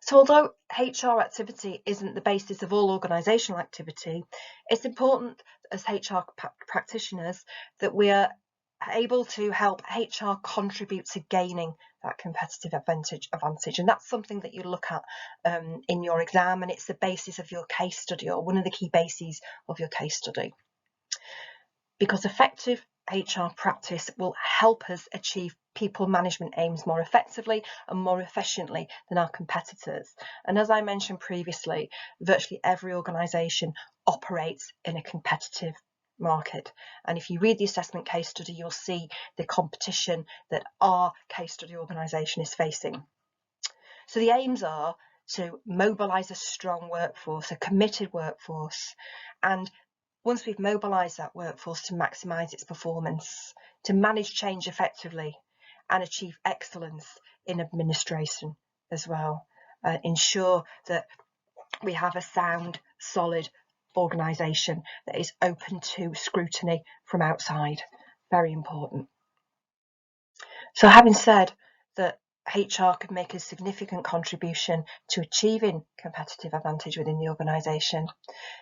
So although HR activity isn't the basis of all organisational activity, it's important as HR practitioners that we are able to help HR contribute to gaining that competitive advantage. And that's something that you look at in your exam, and it's the basis of your case study, or one of the key bases of your case study. Because effective HR practice will help us achieve people management aims more effectively and more efficiently than our competitors. And as I mentioned previously, virtually every organisation operates in a competitive market. And if you read the assessment case study, you'll see the competition that our case study organisation is facing. So the aims are to mobilise a strong workforce, a committed workforce, and once we've mobilised that workforce, to maximise its performance, to manage change effectively and achieve excellence in administration as well. Ensure that we have a sound, solid organisation that is open to scrutiny from outside. Very important. So having said that HR can make a significant contribution to achieving competitive advantage within the organisation,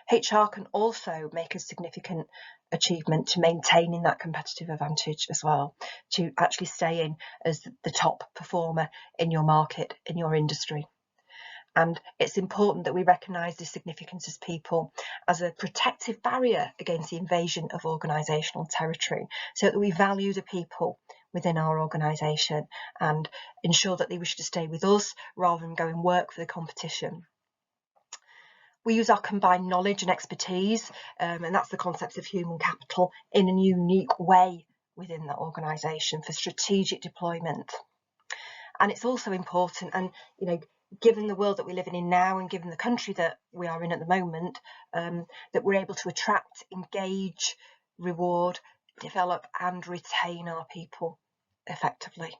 HR can also make a significant achievement to maintaining that competitive advantage as well, to actually staying as the top performer in your market, in your industry. And it's important that we recognise the significance as people as a protective barrier against the invasion of organisational territory, so that we value the people within our organisation and ensure that they wish to stay with us rather than go and work for the competition. We use our combined knowledge and expertise, and that's the concept of human capital, in a unique way within that organisation for strategic deployment. And it's also important, and given the world that we're living in now, and given the country that we are in at the moment, that we're able to attract, engage, reward, develop and retain our people effectively.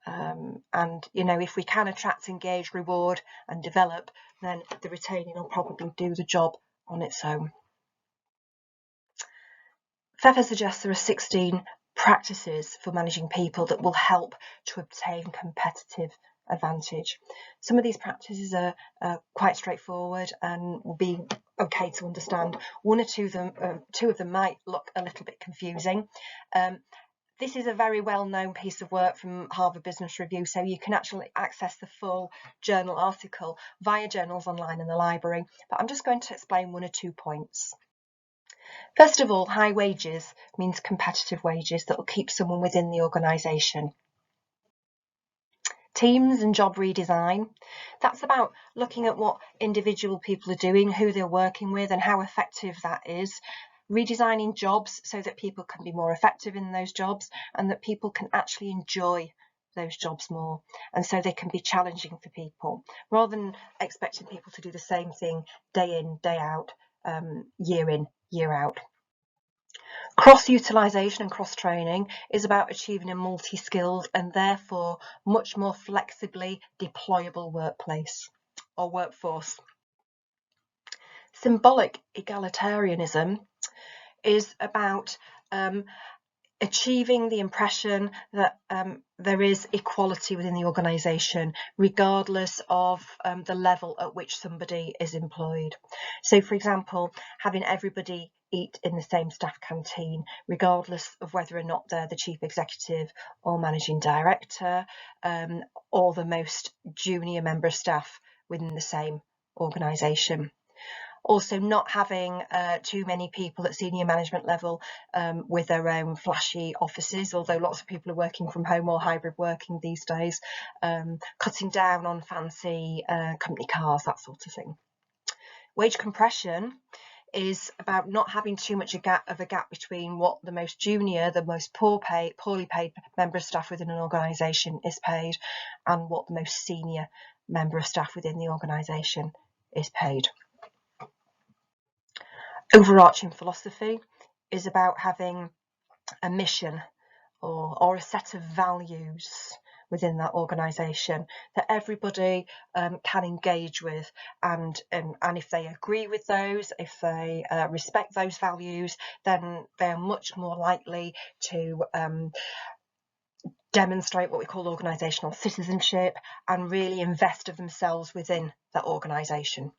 And if we can attract, engage, reward and develop, then the retaining will probably do the job on its own. FEFA suggests there are 16 practices for managing people that will help to obtain competitive advantage. Some of these practices are quite straightforward and will be okay to understand. One or two of them might look a little bit confusing. This is a very well-known piece of work from Harvard Business Review, so you can actually access the full journal article via journals online in the library, but I'm just going to explain one or 2 points. First of all, high wages means competitive wages that will keep someone within the organisation. Teams and job redesign, that's about looking at what individual people are doing, who they're working with and how effective that is. Redesigning jobs so that people can be more effective in those jobs and that people can actually enjoy those jobs more, and so they can be challenging for people rather than expecting people to do the same thing day in, day out, year in, year out. Cross-utilisation and cross-training is about achieving a multi-skilled and therefore much more flexibly deployable workplace or workforce. Symbolic egalitarianism is about achieving the impression that there is equality within the organisation, regardless of the level at which somebody is employed. So, for example, having everybody eat in the same staff canteen, regardless of whether or not they're the chief executive or managing director, or the most junior member of staff within the same organisation. Also, not having too many people at senior management level with their own flashy offices, although lots of people are working from home or hybrid working these days. Cutting down on fancy company cars, that sort of thing. Wage compression is about not having too much of a gap between what the most junior, the most poorly paid member of staff within an organisation is paid and what the most senior member of staff within the organisation is paid. Overarching philosophy is about having a mission or a set of values within that organisation that everybody can engage with, and if they agree with those, if they respect those values, then they're much more likely to demonstrate what we call organisational citizenship and really invest of themselves within that organisation.